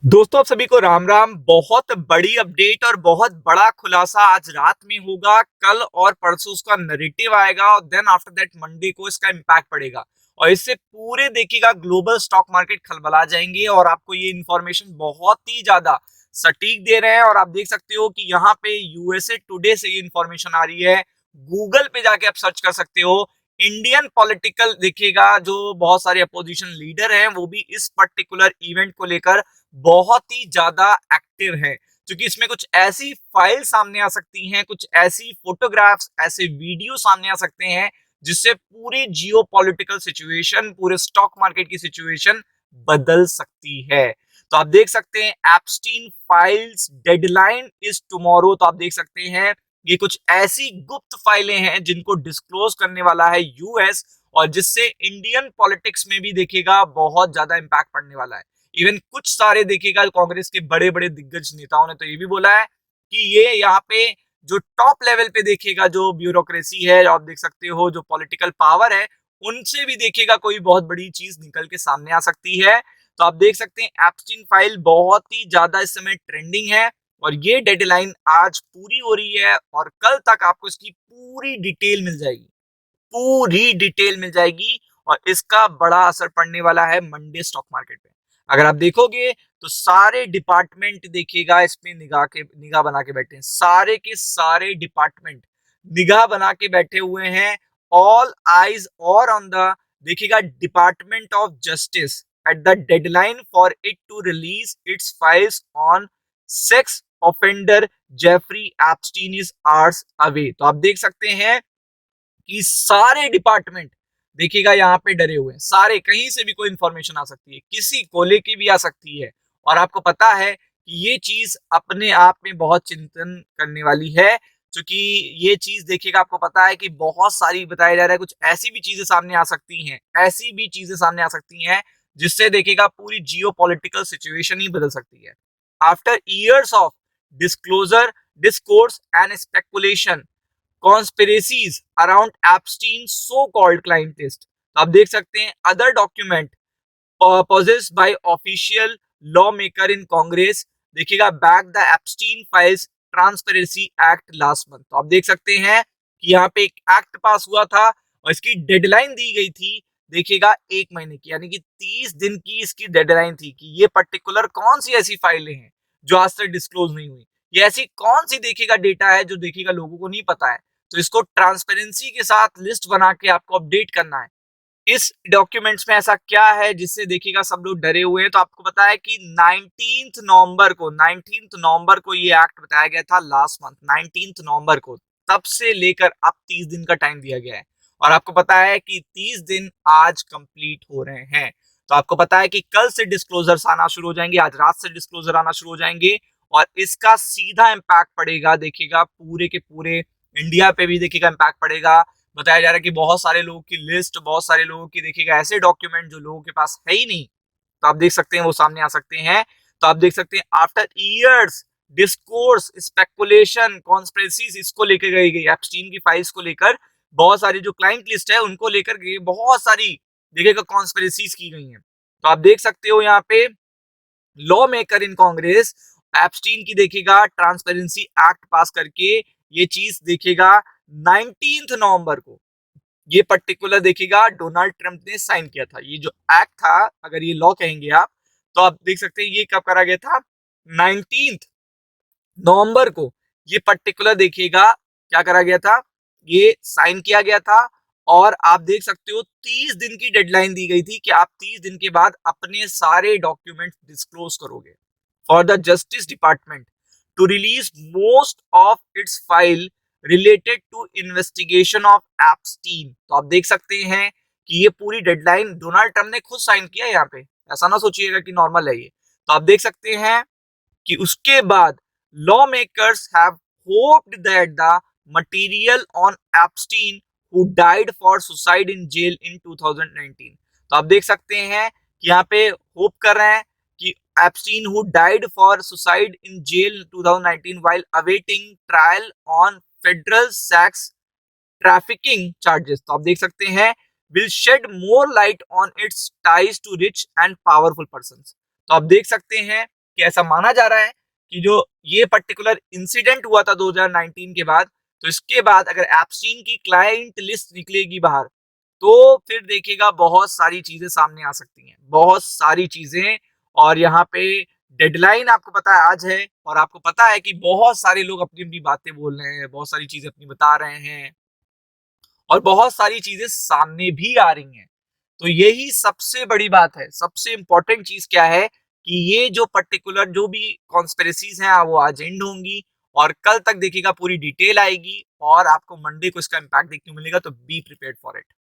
दोस्तों आप सभी को राम राम। बहुत बड़ी अपडेट और बहुत बड़ा खुलासा आज रात में होगा। कल और परसों उसका नैरेटिव आएगा और देन आफ्टर दैट मंडे को इसका इम्पैक्ट पड़ेगा और इससे पूरे देखिएगा ग्लोबल स्टॉक मार्केट खलबला जाएंगे और आपको ये इंफॉर्मेशन बहुत ही ज्यादा सटीक दे रहे हैं। और आप देख सकते हो कि यहाँ पे यूएसए टुडे से ये इंफॉर्मेशन आ रही है। गूगल पे जाके आप सर्च कर सकते हो। इंडियन पॉलिटिकल देखिएगा, जो बहुत सारे अपोजिशन लीडर हैं वो भी इस पर्टिकुलर इवेंट को लेकर बहुत ही ज्यादा एक्टिव है, क्योंकि इसमें कुछ ऐसी फाइल सामने आ सकती हैं, कुछ ऐसी फोटोग्राफ्स, ऐसे वीडियो सामने आ सकते हैं जिससे पूरी जियो पॉलिटिकल सिचुएशन, पूरे स्टॉक मार्केट की सिचुएशन बदल सकती है। तो आप देख सकते हैं Epstein files deadline is tomorrow. तो आप देख सकते हैं ये कुछ ऐसी गुप्त फाइलें हैं जिनको डिस्क्लोज करने वाला है यूएस, और जिससे इंडियन पॉलिटिक्स में भी देखिएगा बहुत ज्यादा इंपैक्ट पड़ने वाला है। इवन कुछ सारे देखिएगा कांग्रेस के बड़े बड़े दिग्गज नेताओं ने तो ये भी बोला है कि ये यहाँ पे जो टॉप लेवल पे देखिएगा जो ब्यूरोक्रेसी है, आप देख सकते हो जो पॉलिटिकल पावर है, उनसे भी देखिएगा कोई बहुत बड़ी चीज निकल के सामने आ सकती है। तो आप देख सकते हैं एप्स्टीन फाइल बहुत ही ज्यादा इस समय ट्रेंडिंग है और ये डेडलाइन आज पूरी हो रही है और कल तक आपको इसकी पूरी डिटेल मिल जाएगी, पूरी डिटेल मिल जाएगी। और इसका बड़ा असर पड़ने वाला है मंडे स्टॉक मार्केट पे। अगर आप देखोगे तो सारे डिपार्टमेंट देखिएगा इसमें निगाह बना के बैठे हैं, सारे के सारे डिपार्टमेंट निगाह बना के बैठे हुए हैं। ऑल आईज और ऑन द देखिएगा Department of Justice at the deadline for it to release its files on sex offender Jeffrey Epstein is hours away. तो आप देख सकते हैं कि सारे डिपार्टमेंट देखिएगा यहाँ पे डरे हुए हैं। सारे, कहीं से भी कोई इंफॉर्मेशन आ सकती है, किसी कोले की भी आ सकती है। और आपको पता है कि ये चीज अपने आप में बहुत चिंतन करने वाली है, क्योंकि ये चीज देखिएगा आपको पता है कि बहुत सारी बताया जा रहा है, कुछ ऐसी भी चीजें सामने आ सकती हैं, ऐसी भी चीजें सामने आ सकती हैं जिससे देखिएगा पूरी जियो पॉलिटिकल सिचुएशन ही बदल सकती है। After years of disclosure, discourse and speculation, conspiracies around Epstein's so-called client list। तो आप देख सकते हैं other document possessed by official lawmaker in Congress, देखिएगा back the Epstein files transparency act last month. तो आप देख सकते हैं कि यहाँ पे एक एक्ट पास हुआ था और इसकी डेडलाइन दी गई थी देखिएगा 1 महीने की, यानी कि 30 दिन की इसकी डेडलाइन थी कि ये पर्टिकुलर कौन सी ऐसी फाइलें हैं जो आज तक डिस्क्लोज नहीं हुई, ये ऐसी कौन सी देखिएगा डेटा है जो देखिएगा लोगों को नहीं पता है। तो इसको ट्रांसपेरेंसी के साथ लिस्ट बना के आपको अपडेट करना है। इस डॉक्यूमेंट्स में ऐसा क्या है जिससे देखिएगा सब लोग डरे हुए हैं। तो आपको पता है कि 19 नवंबर को ये एक्ट बताया गया था लास्ट मंथ 19 नवंबर को। तब से लेकर अब 30 दिन का टाइम दिया गया है और आपको पता है कि 30 दिन आज कंप्लीट हो रहे हैं। तो आपको पता है कि कल से डिस्क्लोजर्स आना शुरू हो जाएंगे, आज रात से डिस्क्लोजर आना शुरू हो जाएंगे और इसका सीधा इम्पैक्ट पड़ेगा देखिएगा पूरे के पूरे इंडिया पे भी देखिएगा इम्पैक्ट पड़ेगा। बताया जा रहा है कि बहुत सारे लोगों की लिस्ट, बहुत सारे लोगों की देखिएगा ऐसे डॉक्यूमेंट जो लोगों के पास है ही नहीं, तो आप देख सकते हैं वो सामने आ सकते हैं। तो आप देख सकते हैं after years discourse speculation conspiracies, इसको लेकर गई एप्स्टीन की फाइल्स को लेकर बहुत सारी जो क्लाइंट लिस्ट है उनको लेकर बहुत सारी देखिएगा कॉन्स्पिरेसीज की गई हैं। तो आप देख सकते हो यहाँ पे लॉ मेकर इन कांग्रेस एप्स्टीन की देखिएगा ट्रांसपेरेंसी एक्ट पास करके ये चीज देखिएगा 19 नवंबर को ये पर्टिकुलर देखिएगा डोनाल्ड ट्रंप ने साइन किया था। ये जो एक्ट था, अगर ये लॉ कहेंगे आप, तो आप देख सकते हैं ये कब करा गया था 19 नवंबर को। ये पर्टिकुलर देखिएगा क्या करा गया था, ये साइन किया गया था और आप देख सकते हो 30 दिन की डेडलाइन दी गई थी कि आप 30 दिन के बाद अपने सारे डॉक्यूमेंट डिस्क्लोज करोगे for the Justice Department to release most of its file related to investigation of Epstein. तो आप देख सकते हैं कि ये पूरी डेडलाइन डोनाल्ड ट्रंप ने खुद साइन किया है यहाँ पे, ऐसा ना सोचिएगा कि नॉर्मल है ये। तो आप देख सकते हैं कि उसके बाद lawmakers have hoped that the material on Epstein who died for suicide in jail in 2019। तो आप देख सकते हैं कि यहाँ पे होप कर रहे हैं कि Epstein who died for suicide in jail 2019 while awaiting trial on federal sex trafficking charges। तो आप देख सकते हैं will shed more light on its ties to rich and powerful persons। तो आप देख सकते हैं कि ऐसा माना जा रहा है कि जो ये पर्टिकुलर इंसिडेंट हुआ था 2019 के बाद, तो इसके बाद अगर एप्स्टीन की क्लाइंट लिस्ट निकलेगी बाहर, तो फिर देखिएगा बहुत सारी चीजें सामने आ सकती हैं, बहुत सारी चीजें। और यहाँ पे डेडलाइन आपको पता है आज है, और आपको पता है कि बहुत सारे लोग अपनी अपनी बातें बोल रहे हैं, बहुत सारी चीजें अपनी बता रहे हैं, और बहुत सारी चीजें सामने भी आ रही हैं। तो यही सबसे बड़ी बात है, सबसे इंपॉर्टेंट चीज क्या है कि ये जो पर्टिकुलर जो भी कॉन्स्पिरेसीज हैं वो आज एंड होंगी, और कल तक देखिएगा पूरी डिटेल आएगी, और आपको मंडे को इसका इम्पैक्ट देखने को मिलेगा। तो बी प्रिपेयर्ड फॉर इट।